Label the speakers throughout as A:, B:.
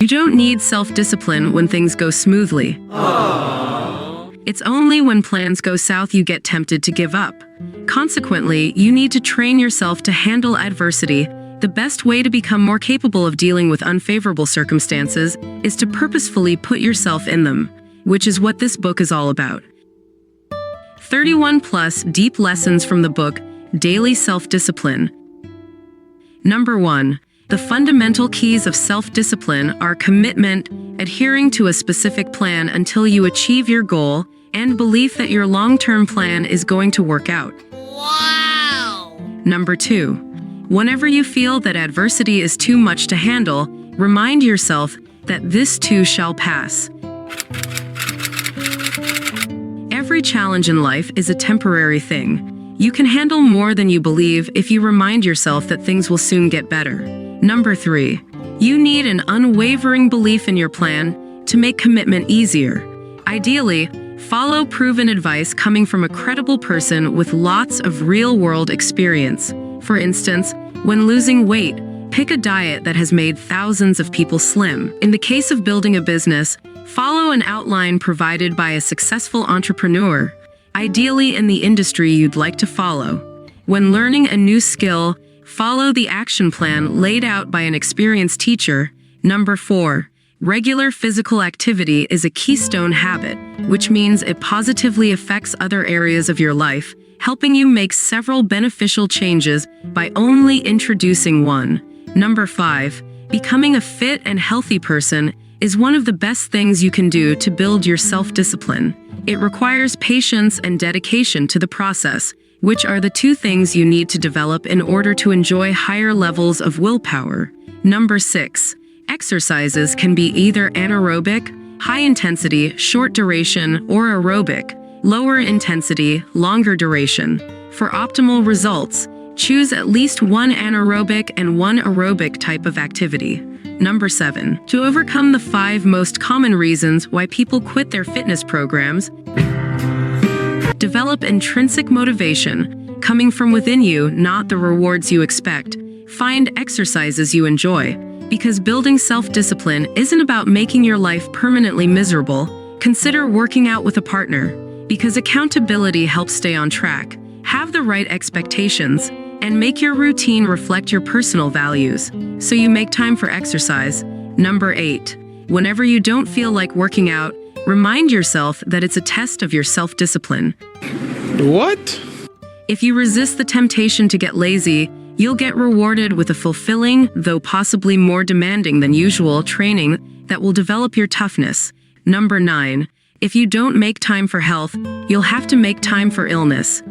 A: You don't need self-discipline when things go smoothly. It's only when plans go south you get tempted to give up. Consequently, you need to train yourself to handle adversity. The best way to become more capable of dealing with unfavorable circumstances is to purposefully put yourself in them, which is what this book is all about. 31 plus deep lessons from the book, Daily Self-Discipline. Number 1. The fundamental keys of self-discipline are commitment, adhering to a specific plan until you achieve your goal, and belief that your long-term plan is going to work out.
B: Wow!
A: Number 2. Whenever you feel that adversity is too much to handle, remind yourself that this too shall pass. Every challenge in life is a temporary thing. You can handle more than you believe if you remind yourself that things will soon get better. Number 3. You need an unwavering belief in your plan to make commitment easier. Ideally, follow proven advice coming from a credible person with lots of real-world experience. For instance, when losing weight, pick a diet that has made thousands of people slim. In the case of building a business, follow an outline provided by a successful entrepreneur, ideally in the industry you'd like to follow. When learning a new skill, follow the action plan laid out by an experienced teacher. Number 4. Regular physical activity is a keystone habit, which means it positively affects other areas of your life, helping you make several beneficial changes by only introducing one. Number 5. Becoming a fit and healthy person is one of the best things you can do to build your self-discipline. It requires patience and dedication to the process, which are the two things you need to develop in order to enjoy higher levels of willpower. Number 6. Exercises can be either anaerobic, high intensity, short duration, or aerobic, lower intensity, longer duration. For optimal results, choose at least one anaerobic and one aerobic type of activity. Number 7. To overcome the 5 most common reasons why people quit their fitness programs, develop intrinsic motivation, coming from within you, not the rewards you expect. Find exercises you enjoy, because building self-discipline isn't about making your life permanently miserable. Consider working out with a partner, because accountability helps stay on track. Have the right expectations, and make your routine reflect your personal values, so you make time for exercise. Number 8. Whenever you don't feel like working out, remind yourself that it's a test of your self-discipline.
C: What?
A: If you resist the temptation to get lazy, you'll get rewarded with a fulfilling, though possibly more demanding than usual, training that will develop your toughness. Number 9. If you don't make time for health, you'll have to make time for illness.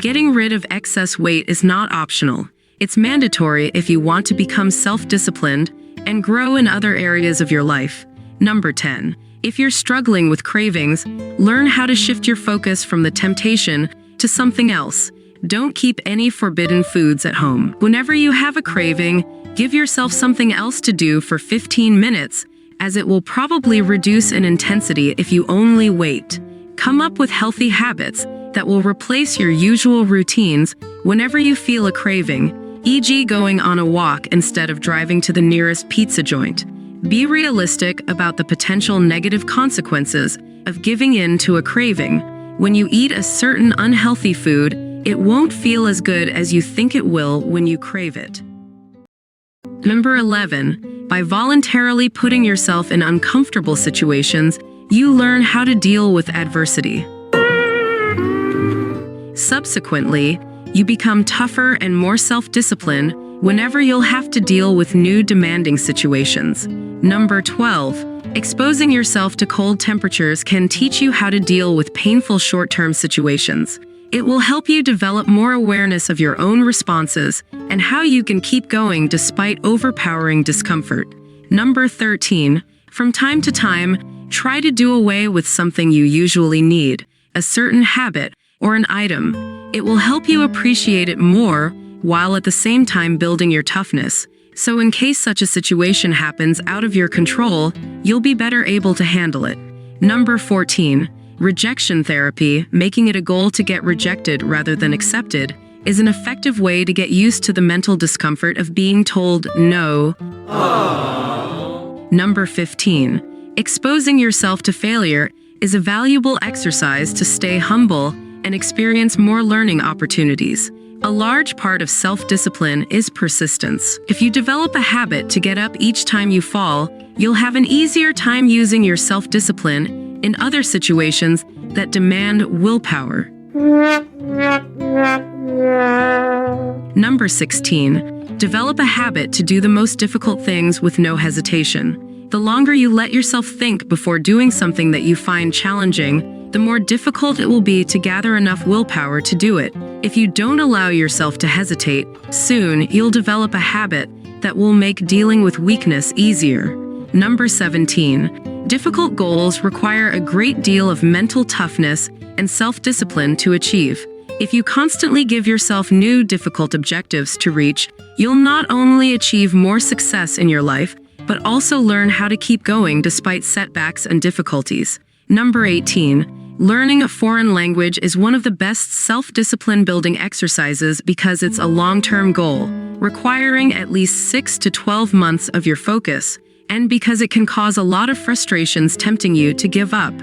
A: Getting rid of excess weight is not optional. It's mandatory if you want to become self-disciplined and grow in other areas of your life. Number 10. If you're struggling with cravings, learn how to shift your focus from the temptation to something else. Don't keep any forbidden foods at home. Whenever you have a craving, give yourself something else to do for 15 minutes, as it will probably reduce in intensity if you only wait. Come up with healthy habits that will replace your usual routines whenever you feel a craving, e.g. going on a walk instead of driving to the nearest pizza joint. Be realistic about the potential negative consequences of giving in to a craving. When you eat a certain unhealthy food, it won't feel as good as you think it will when you crave it. Number 11. By voluntarily putting yourself in uncomfortable situations, you learn how to deal with adversity. Subsequently, you become tougher and more self-disciplined whenever you'll have to deal with new demanding situations. Number 12. Exposing yourself to cold temperatures can teach you how to deal with painful short-term situations. It will help you develop more awareness of your own responses and how you can keep going despite overpowering discomfort. Number 13. From time to time, try to do away with something you usually need, a certain habit or an item. It will help you appreciate it more while at the same time building your toughness. So in case such a situation happens out of your control, you'll be better able to handle it. Number 14. Rejection therapy, making it a goal to get rejected rather than accepted, is an effective way to get used to the mental discomfort of being told no. Number 15. Exposing yourself to failure is a valuable exercise to stay humble and experience more learning opportunities. A large part of self-discipline is persistence. If you develop a habit to get up each time you fall, you'll have an easier time using your self-discipline in other situations that demand willpower. Number 16. Develop a habit to do the most difficult things with no hesitation. The longer you let yourself think before doing something that you find challenging, the more difficult it will be to gather enough willpower to do it. If you don't allow yourself to hesitate, soon you'll develop a habit that will make dealing with weakness easier. Number 17. Difficult goals require a great deal of mental toughness and self-discipline to achieve. If you constantly give yourself new difficult objectives to reach, you'll not only achieve more success in your life, but also learn how to keep going despite setbacks and difficulties. Number 18. Learning a foreign language is one of the best self-discipline building exercises because it's a long-term goal, requiring at least 6 to 12 months of your focus, and because it can cause a lot of frustrations tempting you to give up.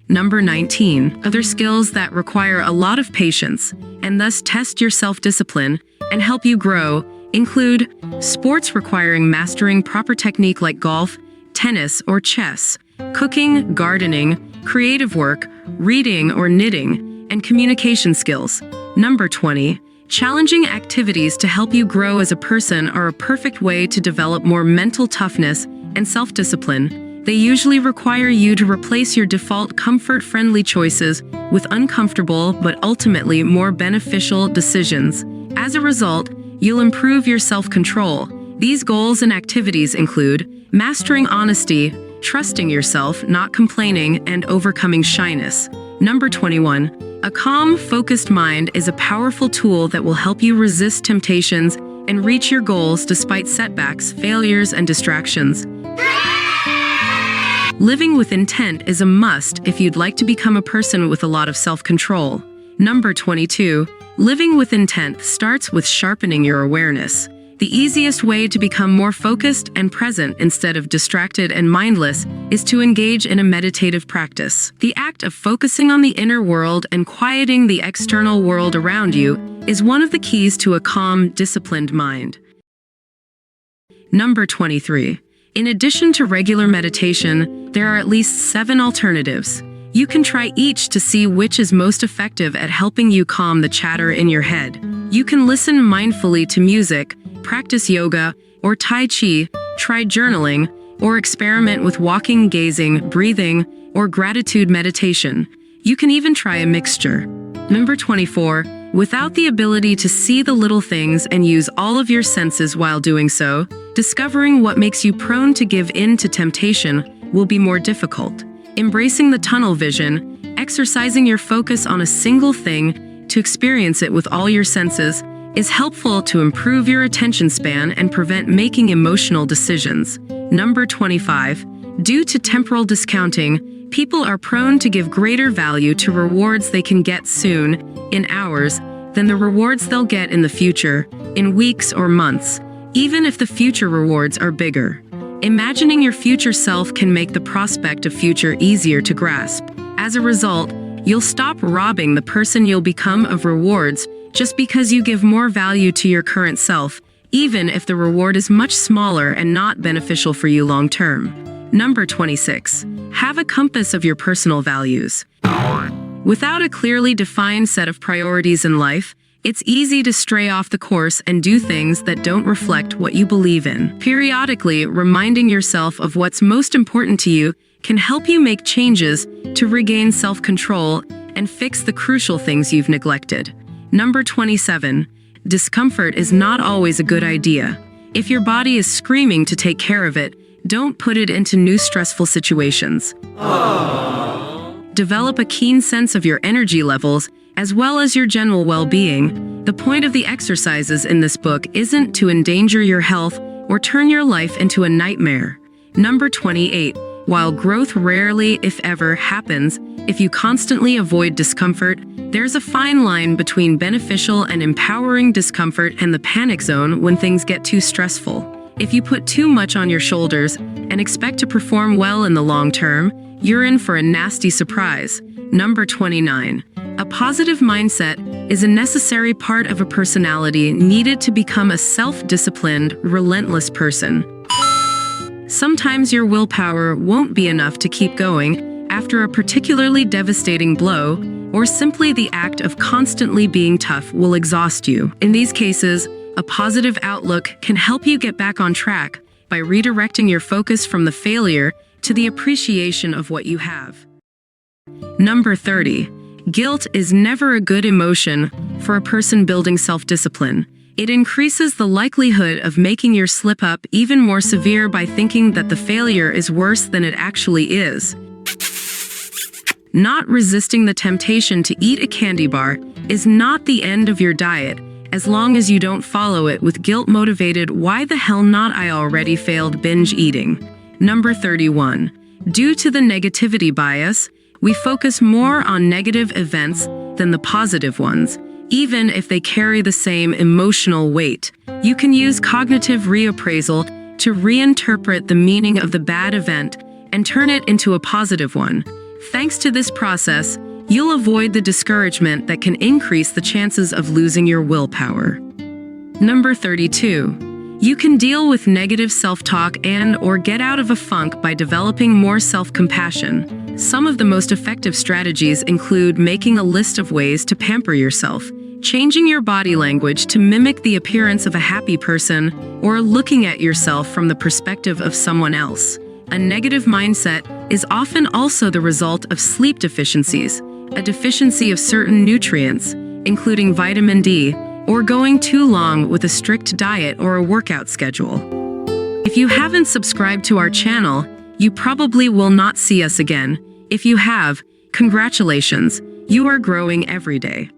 A: Number 19. Other skills that require a lot of patience and thus test your self-discipline and help you grow include sports requiring mastering proper technique like golf, tennis, or chess, cooking, gardening, creative work, reading or knitting, and communication skills. Number 20. Challenging activities to help you grow as a person are a perfect way to develop more mental toughness and self-discipline. They usually require you to replace your default comfort-friendly choices with uncomfortable but ultimately more beneficial decisions. As a result, you'll improve your self-control. These goals and activities include mastering honesty, trusting yourself, not complaining, and overcoming shyness. Number 21. A calm, focused mind is a powerful tool that will help you resist temptations and reach your goals despite setbacks, failures, and distractions. Living with intent is a must if you'd like to become a person with a lot of self-control. Number 22. Living with intent starts with sharpening your awareness. The easiest way to become more focused and present instead of distracted and mindless is to engage in a meditative practice. The act of focusing on the inner world and quieting the external world around you is one of the keys to a calm, disciplined mind. Number 23. In addition to regular meditation, there are at least 7 alternatives. You can try each to see which is most effective at helping you calm the chatter in your head. You can listen mindfully to music, practice yoga or Tai Chi, try journaling, or experiment with walking, gazing, breathing, or gratitude meditation. You can even try a mixture. Number 24. Without the ability to see the little things and use all of your senses while doing so, discovering what makes you prone to give in to temptation will be more difficult. Embracing the tunnel vision, exercising your focus on a single thing to experience it with all your senses, is helpful to improve your attention span and prevent making emotional decisions. Number 25. Due to temporal discounting, people are prone to give greater value to rewards they can get soon, in hours, than the rewards they'll get in the future, in weeks or months, even if the future rewards are bigger. Imagining your future self can make the prospect of future easier to grasp. As a result, you'll stop robbing the person you'll become of rewards just because you give more value to your current self, even if the reward is much smaller and not beneficial for you long term. Number 26. Have a compass of your personal values. Without a clearly defined set of priorities in life, it's easy to stray off the course and do things that don't reflect what you believe in. Periodically, reminding yourself of what's most important to you can help you make changes to regain self-control and fix the crucial things you've neglected. Number 27. Discomfort is not always a good idea. If your body is screaming to take care of it, don't put it into new stressful situations. Develop a keen sense of your energy levels as well as your general well-being. The point of the exercises in this book isn't to endanger your health or turn your life into a nightmare. Number 28. While growth rarely, if ever, happens, if you constantly avoid discomfort, there's a fine line between beneficial and empowering discomfort and the panic zone when things get too stressful. If you put too much on your shoulders and expect to perform well in the long term, you're in for a nasty surprise. Number 29. A positive mindset is a necessary part of a personality needed to become a self-disciplined, relentless person. Sometimes your willpower won't be enough to keep going after a particularly devastating blow, or simply the act of constantly being tough will exhaust you. In these cases, a positive outlook can help you get back on track by redirecting your focus from the failure to the appreciation of what you have. Number 30. Guilt is never a good emotion for a person building self-discipline. It increases the likelihood of making your slip-up even more severe by thinking that the failure is worse than it actually is. Not resisting the temptation to eat a candy bar is not the end of your diet, as long as you don't follow it with guilt-motivated "why the hell not I already failed" binge eating. Number 31. Due to the negativity bias, we focus more on negative events than the positive ones, even if they carry the same emotional weight. You can use cognitive reappraisal to reinterpret the meaning of the bad event and turn it into a positive one. Thanks to this process, you'll avoid the discouragement that can increase the chances of losing your willpower. Number 32. You can deal with negative self-talk and/or get out of a funk by developing more self-compassion. Some of the most effective strategies include making a list of ways to pamper yourself, changing your body language to mimic the appearance of a happy person, or looking at yourself from the perspective of someone else. A negative mindset is often also the result of sleep deficiencies, a deficiency of certain nutrients, including vitamin D, or going too long with a strict diet or a workout schedule. If you haven't subscribed to our channel, you probably will not see us again. If you have, congratulations, you are growing every day.